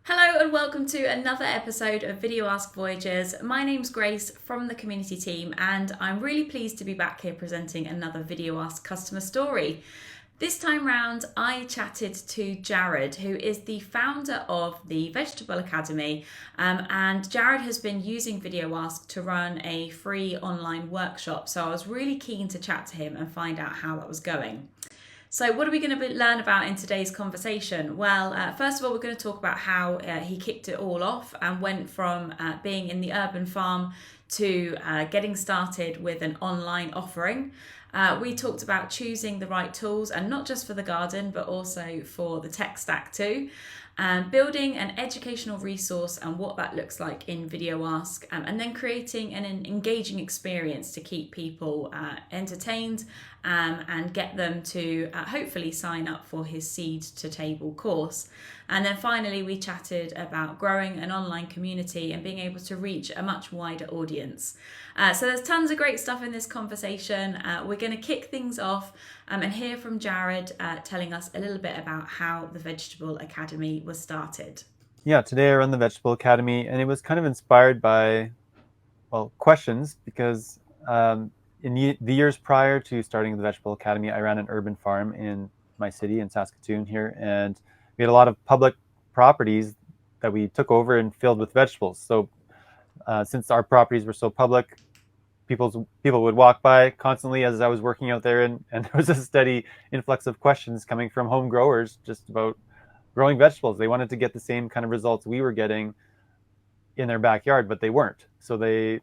Hello and welcome to another episode of VideoAsk Voyagers. My name's Grace from the community team and I'm really pleased to be back here presenting another VideoAsk customer story. This time round I chatted to Jared, who is the founder of the Vegetable Academy, and Jared has been using VideoAsk to run a free online workshop, so I was really keen to chat to him and find out how that was going. So what are we going to learn about in today's conversation? Well, first of all, we're going to talk about how he kicked it all off and went from being in the urban farm to getting started with an online offering. We talked about choosing the right tools, and not just for the garden, but also for the tech stack too. Building an educational resource and what that looks like in VideoAsk, and then creating an engaging experience to keep people entertained and get them to hopefully sign up for his Seed to Table course. And then finally, we chatted about growing an online community and being able to reach a much wider audience. So there's tons of great stuff in this conversation. We're going to kick things off and hear from Jared telling us a little bit about how the Vegetable Academy was started. Yeah, today I run the Vegetable Academy, and it was kind of inspired by, questions, because in the years prior to starting the Vegetable Academy, I ran an urban farm in my city in Saskatoon here, and we had a lot of public properties that we took over and filled with vegetables. So since our properties were so public, people would walk by constantly as I was working out there, and there was a steady influx of questions coming from home growers just about growing vegetables. They wanted to get the same kind of results we were getting in their backyard, but they weren't. So they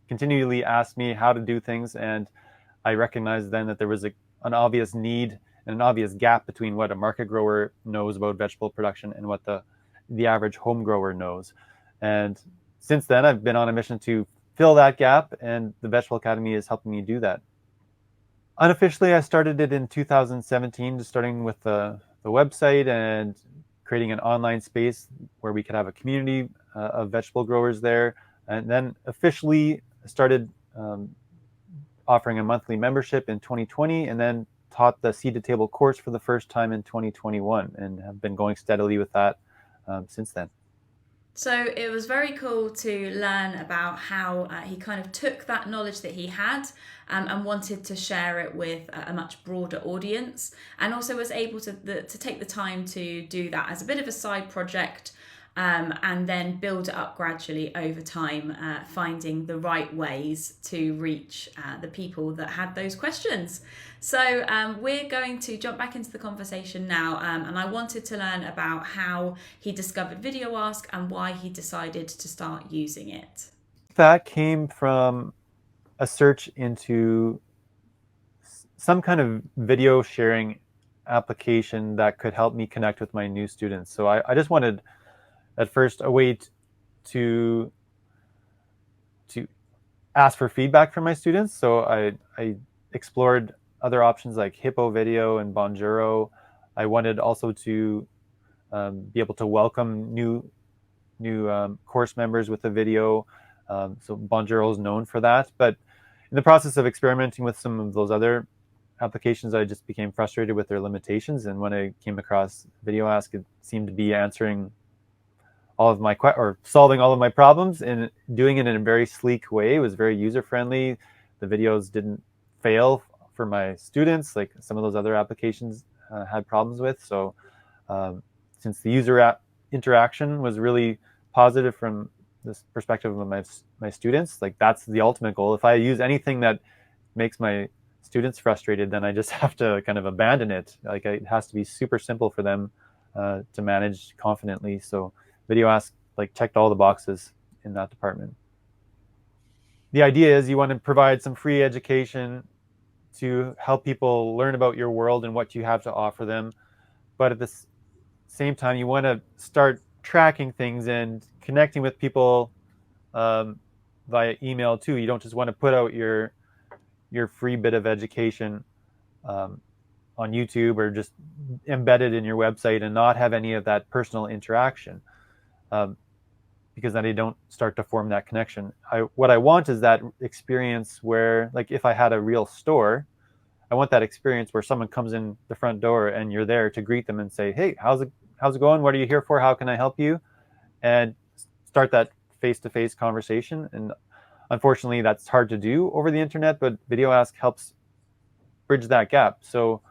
continually asked me how to do things, and I recognized then that there was an obvious need and an obvious gap between what a market grower knows about vegetable production and what the average home grower knows. And since then, I've been on a mission to fill that gap, and the Vegetable Academy is helping me do that. Unofficially, I started it in 2017, just starting with the website and creating an online space where we could have a community of vegetable growers there. And then officially started offering a monthly membership in 2020, and then taught the Seed to Table course for the first time in 2021, and have been going steadily with that since then. So it was very cool to learn about how he kind of took that knowledge that he had and wanted to share it with a much broader audience, and also was able to take the time to do that as a bit of a side project, and then build it up gradually over time, finding the right ways to reach the people that had those questions. So we're going to jump back into the conversation now, and I wanted to learn about how he discovered VideoAsk and why he decided to start using it. That came from a search into some kind of video sharing application that could help me connect with my new students. So I just wanted, at first, a way to ask for feedback from my students. So I explored other options like Hippo Video and Bonjoro. I wanted also to be able to welcome new course members with a video. So Bonjoro is known for that. But in the process of experimenting with some of those other applications, I just became frustrated with their limitations. And when I came across VideoAsk, it seemed to be answering all of my solving all of my problems and doing it in a very sleek way. It was very user friendly. The videos didn't fail for my students like some of those other applications had problems with. So since the user interaction was really positive from this perspective of my students, like that's the ultimate goal. If I use anything that makes my students frustrated, then I just have to kind of abandon it. Like it has to be super simple for them to manage confidently. So VideoAsk checked all the boxes in that department. The idea is you want to provide some free education to help people learn about your world and what you have to offer them. But at the same time, you want to start tracking things and connecting with people via email too. You don't just want to put out your free bit of education on YouTube or just embed it in your website and not have any of that personal interaction, because then they don't start to form that connection. What I want is that experience where, like if I had a real store, I want that experience where someone comes in the front door and you're there to greet them and say, hey, how's how's it going? What are you here for? How can I help you? And start that face-to-face conversation. And unfortunately, that's hard to do over the internet, but VideoAsk helps bridge that gap. So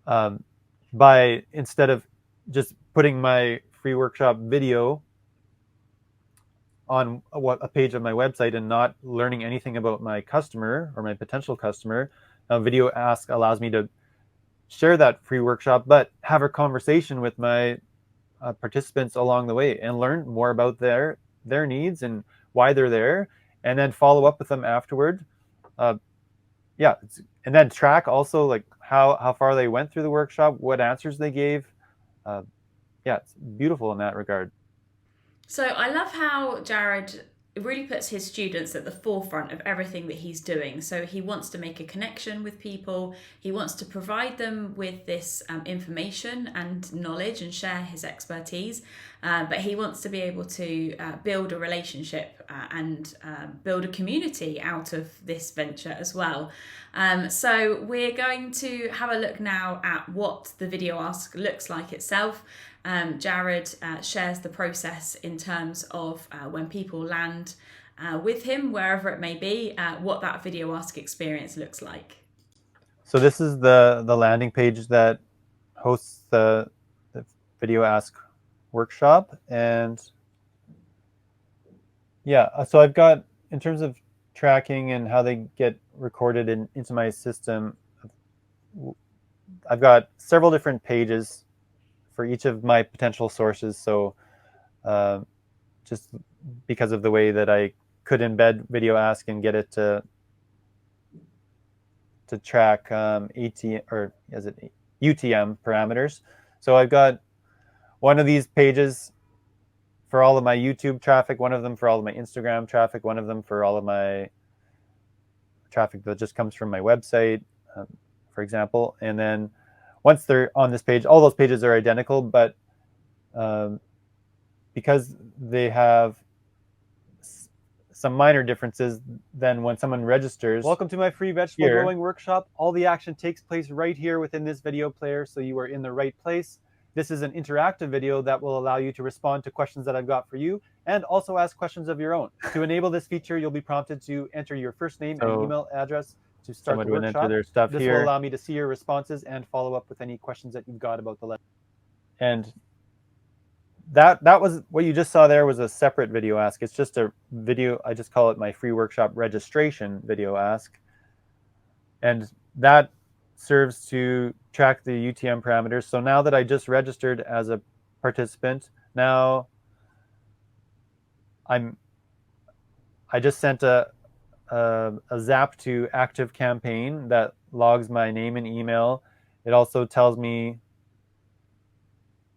by instead of just putting my free workshop video on a page of my website and not learning anything about my customer or my potential customer, VideoAsk allows me to share that free workshop, but have a conversation with my participants along the way and learn more about their needs and why they're there, and then follow up with them afterward. Yeah, and then track also like how far they went through the workshop, what answers they gave. Yeah, it's beautiful in that regard. So I love how Jared really puts his students at the forefront of everything that he's doing. So he wants to make a connection with people. He wants to provide them with this information and knowledge and share his expertise. But he wants to be able to build a relationship and build a community out of this venture as well. So we're going to have a look now at what the VideoAsk looks like itself. Jared shares the process in terms of when people land with him, wherever it may be, what that VideoAsk experience looks like. So this is the landing page that hosts the VideoAsk workshop. And yeah, so I've got, in terms of tracking and how they get recorded into my system, I've got several different pages for each of my potential sources. So just because of the way that I could embed VideoAsk and get it to track ATM, or is it UTM parameters. So I've got one of these pages for all of my YouTube traffic, one of them for all of my Instagram traffic, one of them for all of my traffic that just comes from my website, for example. And then once they're on this page, all those pages are identical, but because they have some minor differences, then when someone registers, welcome to my free vegetable growing workshop. All the action takes place right here within this video player, so you are in the right place. This is an interactive video that will allow you to respond to questions that I've got for you and also ask questions of your own. To enable this feature, you'll be prompted to enter your first name and email address to start the workshop. Enter their stuff this will allow me to see your responses and follow up with any questions that you've got about the lesson. And that was what you just saw there was a separate video ask. It's just a video. I just call it my free workshop registration video ask. And that serves to track the UTM parameters. So now that I just registered as a participant, now I just sent a zap to ActiveCampaign that logs my name and email. It also tells me,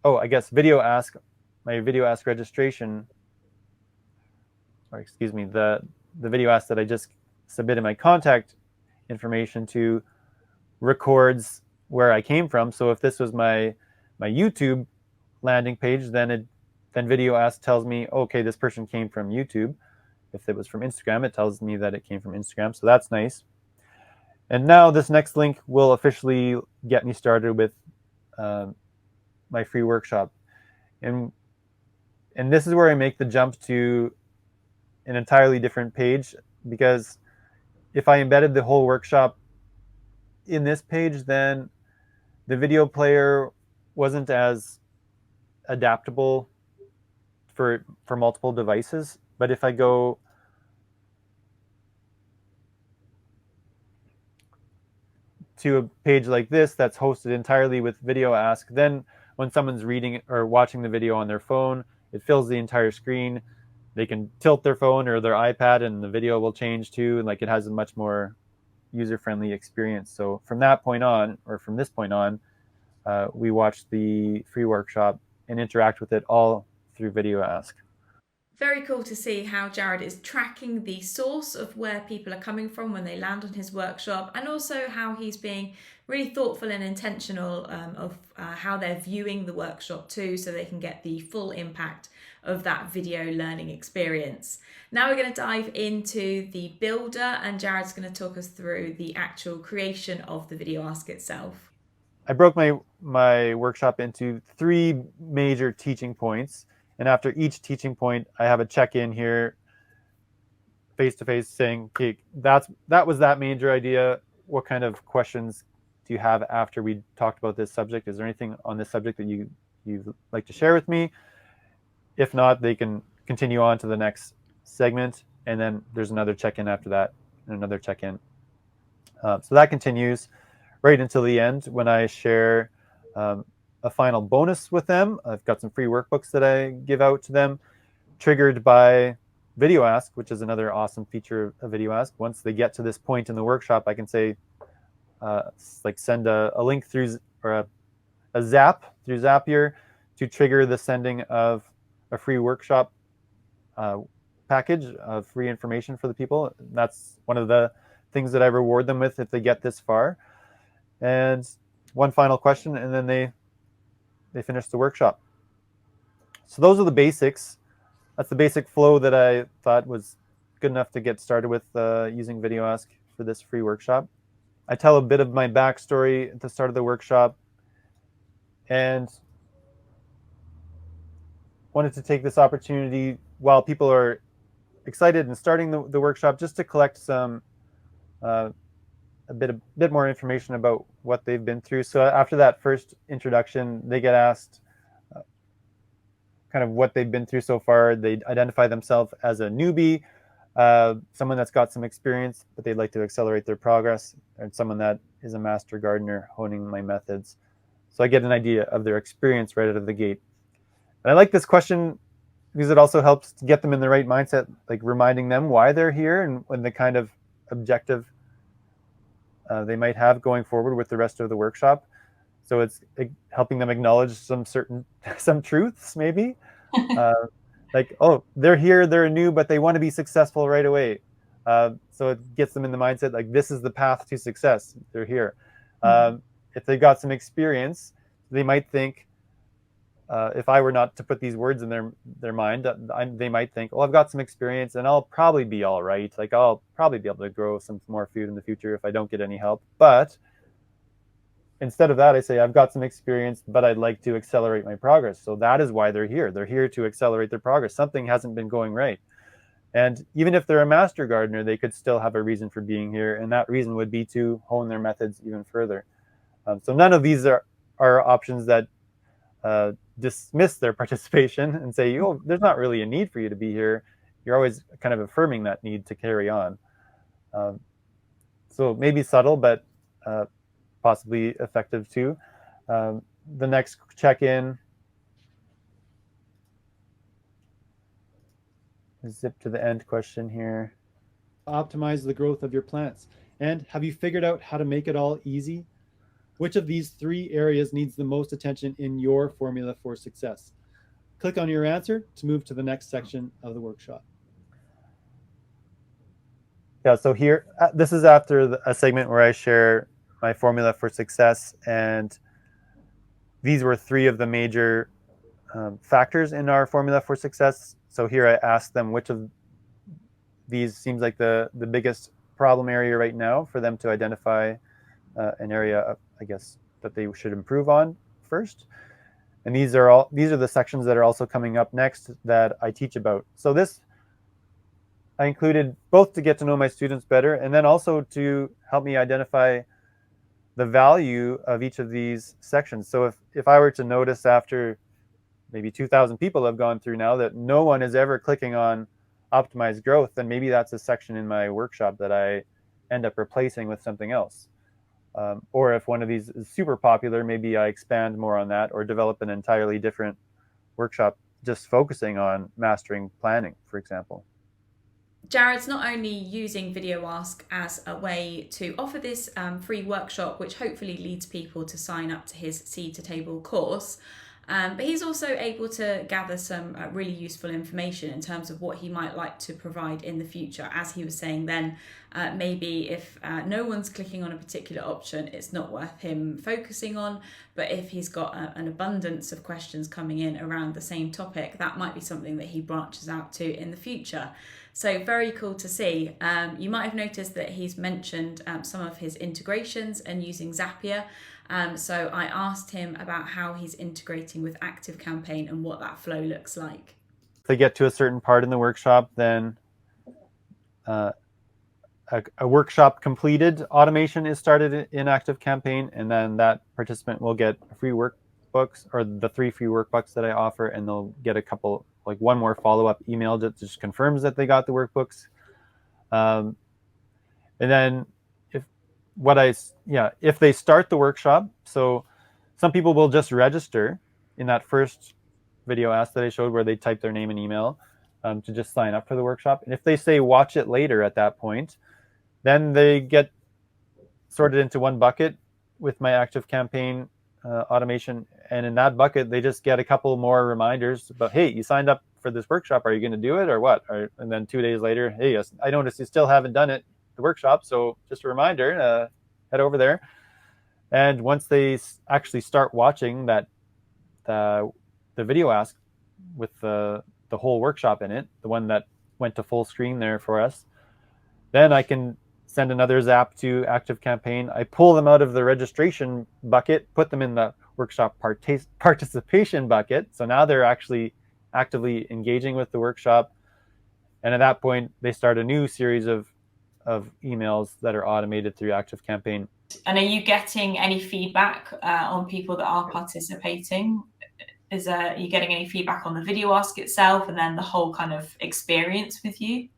oh, I guess VideoAsk, my VideoAsk registration, or excuse me, the VideoAsk that I just submitted my contact information to records where I came from. So if this was my YouTube landing page, then VideoAsk tells me, okay, this person came from YouTube. If it was from Instagram, it tells me that it came from Instagram. So that's nice. And now this next link will officially get me started with my free workshop. And this is where I make the jump to an entirely different page, because if I embedded the whole workshop in this page, then the video player wasn't as adaptable for multiple devices. But if I go to a page like this that's hosted entirely with VideoAsk, then when someone's reading or watching the video on their phone, it fills the entire screen. They can tilt their phone or their iPad and the video will change too. And like it has a much more user-friendly experience. So from that point on, or from this point on, we watch the free workshop and interact with it all through VideoAsk. Very cool to see how Jared is tracking the source of where people are coming from when they land on his workshop, and also how he's being really thoughtful and intentional of how they're viewing the workshop too, so they can get the full impact of that video learning experience. Now we're going to dive into the builder, and Jared's going to talk us through the actual creation of the VideoAsk itself. I broke my workshop into 3 major teaching points, and after each teaching point, I have a check-in here, face to face, saying, "Okay, that was that major idea. What kind of questions do you have after we talked about this subject? Is there anything on this subject that you'd like to share with me? If not, they can continue on to the next segment, and then there's another check-in after that, and another check-in. So that continues right until the end when I share a final bonus with them. I've got some free workbooks that I give out to them, triggered by VideoAsk, which is another awesome feature of VideoAsk. Once they get to this point in the workshop, I can say, like send a link through, or a zap through Zapier to trigger the sending of a free workshop package of free information for the people. That's one of the things that I reward them with if they get this far. And one final question, and then they finish the workshop. So those are the basics. That's the basic flow that I thought was good enough to get started with using VideoAsk for this free workshop. I tell a bit of my backstory at the start of the workshop, and wanted to take this opportunity while people are excited and starting the workshop, just to collect some a bit more information about what they've been through. So after that first introduction, they get asked kind of what they've been through so far. They identify themselves as a newbie, someone that's got some experience, but they'd like to accelerate their progress, and someone that is a master gardener honing my methods. So I get an idea of their experience right out of the gate. And I like this question because it also helps to get them in the right mindset, like reminding them why they're here and the kind of objective they might have going forward with the rest of the workshop. So it's helping them acknowledge some truths, maybe. Like, oh, they're here, they're new, but they want to be successful right away. So it gets them in the mindset, like, this is the path to success. They're here. If they've got some experience, they might think, if I were not to put these words in their mind, they might think, oh, I've got some experience and I'll probably be all right. Like, I'll probably be able to grow some more food in the future if I don't get any help. But instead of that, I say, I've got some experience, but I'd like to accelerate my progress. So that is why they're here. They're here to accelerate their progress. Something hasn't been going right. And even if they're a master gardener, they could still have a reason for being here. And that reason would be to hone their methods even further. So none of these are options that dismiss their participation and say, oh, there's not really a need for you to be here. You're always kind of affirming that need to carry on. So maybe subtle, but possibly effective too. The next check-in, zip to the end question here. Optimize the growth of your plants. And have you figured out how to make it all easy? Which of these 3 areas needs the most attention in your formula for success? Click on your answer to move to the next section of the workshop. Yeah, so here, this is after a segment where I share my formula for success, and these were 3 of the major factors in our formula for success. So here I asked them which of these seems like the biggest problem area right now for them to identify an area, I guess, that they should improve on first. And these are the sections that are also coming up next that I teach about. So this I included both to get to know my students better, and then also to help me identify the value of each of these sections. So if I were to notice after maybe 2,000 people have gone through now that no one is ever clicking on optimized growth, then maybe that's a section in my workshop that I end up replacing with something else. Or if one of these is super popular, maybe I expand more on that or develop an entirely different workshop just focusing on mastering planning, for example. Jared's not only using VideoAsk as a way to offer this free workshop, which hopefully leads people to sign up to his Seed to Table course, but he's also able to gather some really useful information in terms of what he might like to provide in the future. As he was saying then, maybe if no one's clicking on a particular option, it's not worth him focusing on. But if he's got an abundance of questions coming in around the same topic, that might be something that he branches out to in the future. So very cool to see. You might have noticed that he's mentioned some of his integrations and using Zapier. So I asked him about how he's integrating with ActiveCampaign and what that flow looks like. If they get to a certain part in the workshop, then a workshop completed automation is started in ActiveCampaign, and then that participant will get free workbooks, or the 3 free workbooks that I offer, and they'll get a couple, like one more follow-up email that just confirms that they got the workbooks. And then if they start the workshop, so some people will just register in that first video ask that I showed where they type their name and email to just sign up for the workshop. And if they say watch it later at that point, then they get sorted into one bucket with my ActiveCampaign automation. And in that bucket, they just get a couple more reminders about, hey, you signed up for this workshop. Are you going to do it or what? And then 2 days later, hey, yes, I noticed you still haven't done it, the workshop. So just a reminder, head over there. And once they actually start watching the video ask with the whole workshop in it, the one that went to full screen there for us, then I can send another zap to ActiveCampaign. I pull them out of the registration bucket, put them in the workshop participation bucket. So now they're actually actively engaging with the workshop. And at that point, they start a new series of emails that are automated through ActiveCampaign. And are you getting any feedback on people that are participating? Are you getting any feedback on the video ask itself and then the whole kind of experience with you?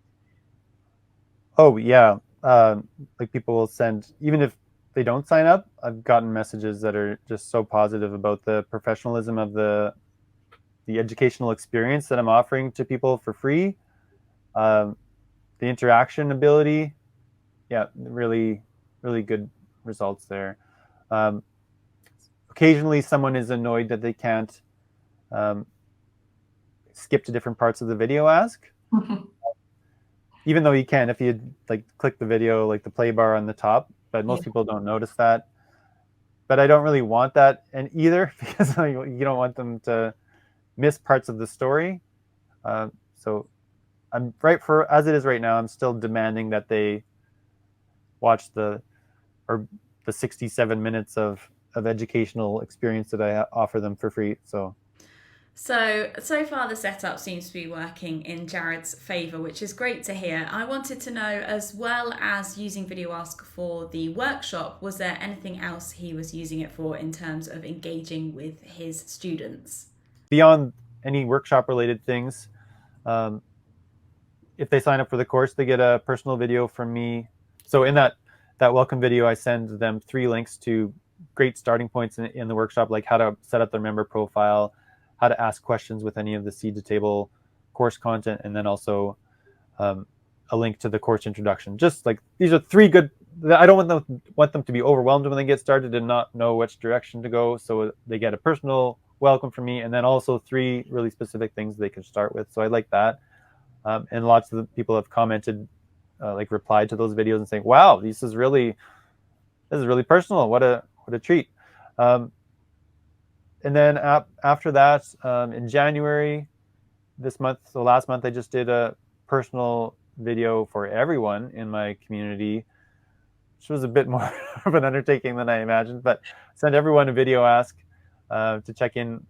Oh, yeah. Like people will send, even if they don't sign up, I've gotten messages that are just so positive about the professionalism of the educational experience that I'm offering to people for free. The interaction ability, yeah, really, really good results there. Occasionally someone is annoyed that they can't skip to different parts of the video ask. Even though you can if you like click the video, like the play bar on the top, but most people don't notice that. But I don't really want that and either because you don't want them to miss parts of the story. So I'm as it is right now, I'm still demanding that they watch the 67 minutes of educational experience that I offer them for free. So far the setup seems to be working in Jared's favour, which is great to hear. I wanted to know, as well as using VideoAsk for the workshop, was there anything else he was using it for in terms of engaging with his students? Beyond any workshop related things, if they sign up for the course, they get a personal video from me. So in that welcome video, I send them 3 links to great starting points in the workshop, like how to set up their member profile, how to ask questions with any of the seed to table course content, and then also a link to the course introduction. Just like these are 3 good. I don't want them to be overwhelmed when they get started and not know which direction to go. So they get a personal welcome from me, and then also 3 really specific things they can start with. So I like that, and lots of the people have commented, like replied to those videos and saying, "Wow, this is really personal. What a treat." And then after that, in January this month, so last month, I just did a personal video for everyone in my community, which was a bit more of an undertaking than I imagined, but sent everyone a video ask to check in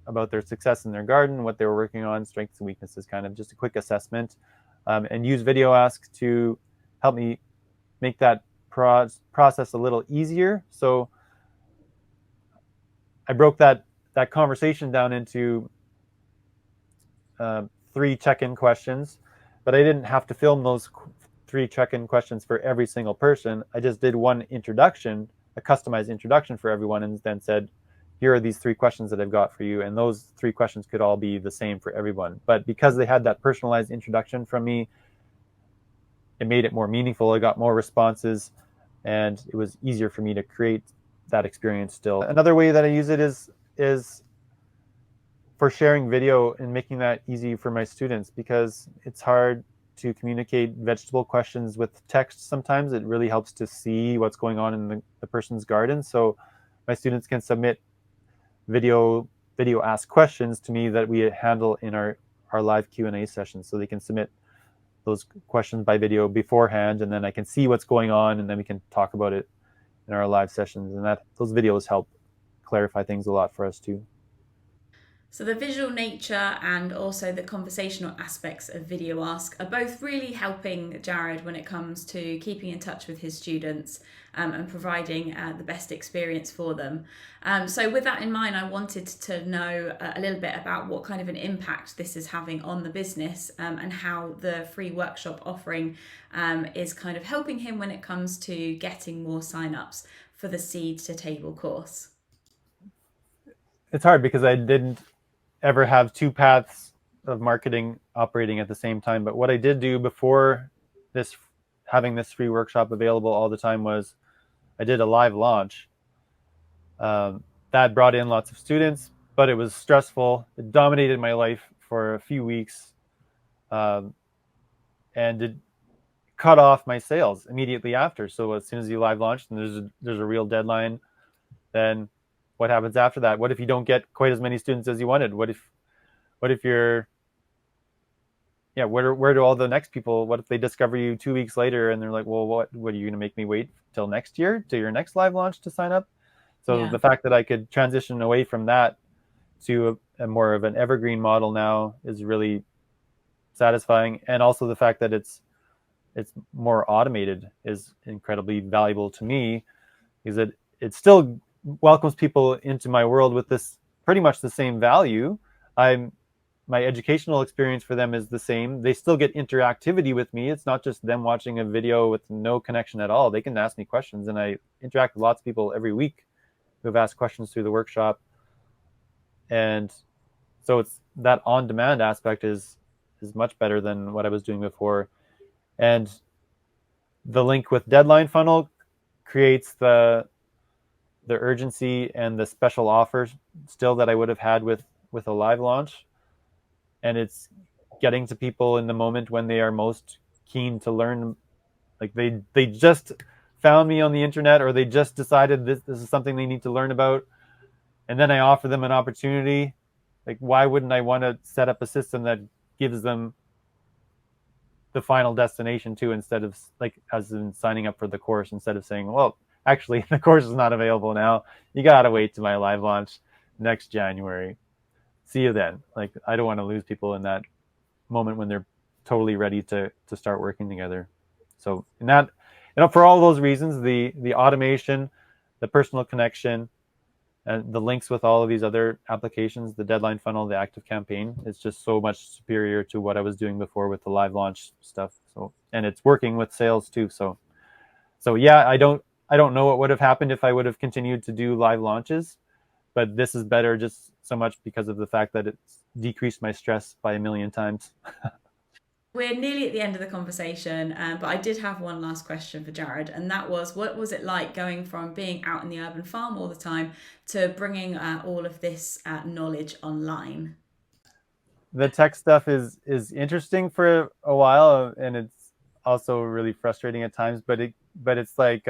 about their success in their garden, what they were working on, strengths and weaknesses, kind of just a quick assessment, and use video ask to help me make that process a little easier. So I broke that conversation down into 3 check-in questions, but I didn't have to film those 3 check-in questions for every single person. I just did one introduction, a customized introduction for everyone, and then said, here are these 3 questions that I've got for you. And those 3 questions could all be the same for everyone. But because they had that personalized introduction from me, it made it more meaningful. I got more responses, and it was easier for me to create that experience still. Another way that I use it is for sharing video and making that easy for my students, because it's hard to communicate vegetable questions with text sometimes. It really helps to see what's going on in the person's garden. So my students can submit video ask questions to me that we handle in our live Q&A sessions. So they can submit those questions by video beforehand, and then I can see what's going on, and then we can talk about it in our live sessions. And that those videos help clarify things a lot for us too. So the visual nature and also the conversational aspects of VideoAsk are both really helping Jared when it comes to keeping in touch with his students and providing the best experience for them. So with that in mind, I wanted to know a little bit about what kind of an impact this is having on the business and how the free workshop offering is kind of helping him when it comes to getting more signups for the Seed to Table course. It's hard because I didn't ever have two paths of marketing operating at the same time. But what I did do before this, having this free workshop available all the time, was I did a live launch. That brought in lots of students, but it was stressful. It dominated my life for a few weeks, and it cut off my sales immediately after. So as soon as you live launched and there's a real deadline, then what happens after that? What if you don't get quite as many students as you wanted? What if you're, yeah, where do all the next people, what if they discover you 2 weeks later and they're like, well, what are you going to make me wait till next year to your next live launch to sign up? So Yeah. the fact that I could transition away from that to a more of an evergreen model now is really satisfying. And also the fact that it's more automated is incredibly valuable to me, because it still welcomes people into my world with this pretty much the same value. My educational experience for them is the same. They still get interactivity with me. It's not just them watching a video with no connection at all. They can ask me questions, and I interact with lots of people every week who have asked questions through the workshop. And so it's that on-demand aspect is much better than what I was doing before. And the link with Deadline Funnel creates the urgency and the special offers still that I would have had with a live launch. And it's getting to people in the moment when they are most keen to learn. Like they just found me on the internet, or they just decided this is something they need to learn about, and then I offer them an opportunity. Like, why wouldn't I want to set up a system that gives them the final destination too, instead of, like, as in signing up for the course, instead of saying, well, actually the course is not available now, you gotta wait to my live launch next January, see you then. Like, I don't want to lose people in that moment when they're totally ready to start working together. So in that, for all those reasons, the automation, the personal connection, and the links with all of these other applications, the Deadline Funnel, the ActiveCampaign, is just so much superior to what I was doing before with the live launch stuff. So, and it's working with sales too. So yeah, I don't know what would have happened if I would have continued to do live launches, but this is better just so much because of the fact that it's decreased my stress by a million times. We're nearly at the end of the conversation, but I did have one last question for Jared, and that was, what was it like going from being out in the urban farm all the time to bringing all of this knowledge online? The tech stuff is interesting for a while, and it's also really frustrating at times. But it's like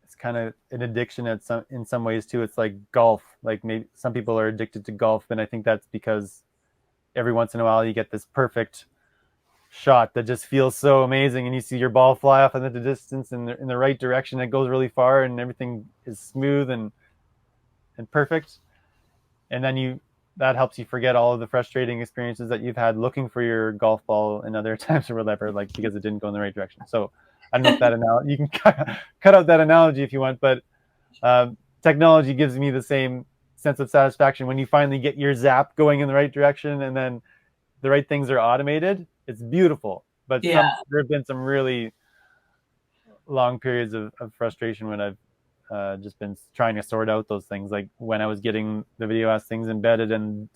it's kind of an addiction in some ways too. It's like golf. Like, maybe some people are addicted to golf, and I think that's because every once in a while you get this perfect shot that just feels so amazing, and you see your ball fly off into the distance in the right direction. It goes really far, and everything is smooth and perfect. And then that helps you forget all of the frustrating experiences that you've had looking for your golf ball in other times or whatever, like because it didn't go in the right direction. So I don't know if that you can cut out that analogy if you want, but technology gives me the same sense of satisfaction when you finally get your zap going in the right direction, and then the right things are automated. It's beautiful. But Yeah. there have been some really long periods of frustration when I've just been trying to sort out those things, like when I was getting the VideoAsk things embedded, and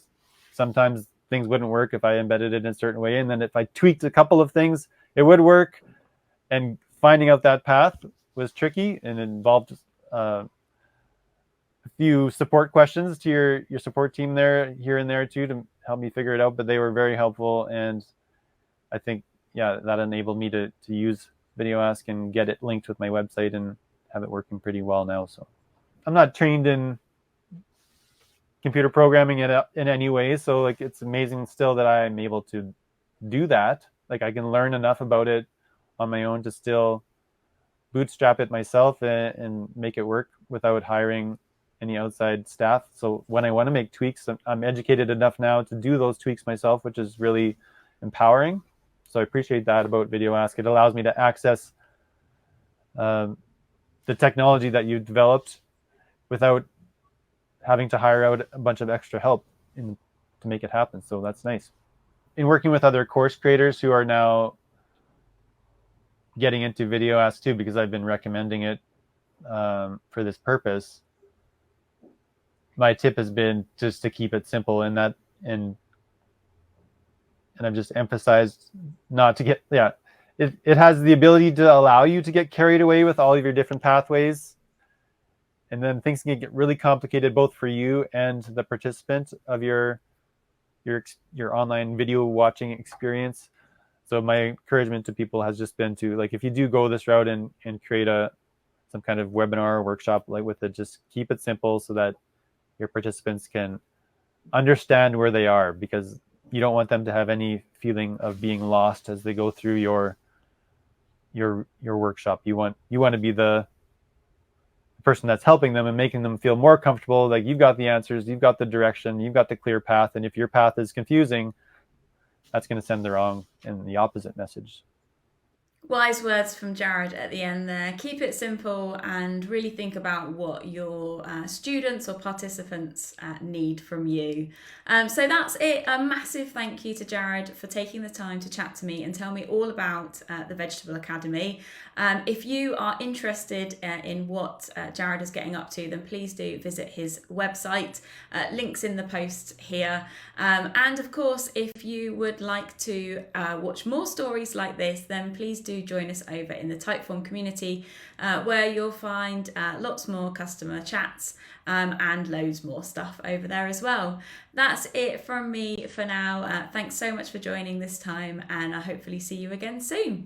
sometimes things wouldn't work if I embedded it in a certain way, and then if I tweaked a couple of things, it would work. And finding out that path was tricky, and it involved a few support questions to your support team there, here and there too, to help me figure it out. But they were very helpful, and I think, yeah, that enabled me to use VideoAsk and get it linked with my website and have it working pretty well now. So I'm not trained in computer programming in any way. So like it's amazing still that I'm able to do that. Like I can learn enough about it on my own to still bootstrap it myself and make it work without hiring any outside staff. So when I want to make tweaks, I'm educated enough now to do those tweaks myself, which is really empowering. So I appreciate that about VideoAsk. It allows me to access the technology that you developed without having to hire out a bunch of extra help to make it happen. So that's nice. In working with other course creators who are now getting into VideoAsk too, because I've been recommending it for this purpose, my tip has been just to keep it simple, and I've just emphasized not to get, it has the ability to allow you to get carried away with all of your different pathways. And then things can get really complicated both for you and the participant of your online video watching experience. So my encouragement to people has just been to, like, if you do go this route and create some kind of webinar or workshop like with it, just keep it simple so that your participants can understand where they are, because you don't want them to have any feeling of being lost as they go through your workshop. You want to be the person that's helping them and making them feel more comfortable, like you've got the answers, you've got the direction, you've got the clear path. And if your path is confusing, that's going to send the wrong and the opposite message. Wise words from Jared at the end there. Keep it simple and really think about what your students or participants need from you. So that's it. A massive thank you to Jared for taking the time to chat to me and tell me all about the Vegetable Academy. If you are interested in what Jared is getting up to, then please do visit his website. Links in the post here. And of course, if you would like to watch more stories like this, then please do join us over in the Typeform community, where you'll find lots more customer chats and loads more stuff over there as well. That's it from me for now. Thanks so much for joining this time, and I'll hopefully see you again soon.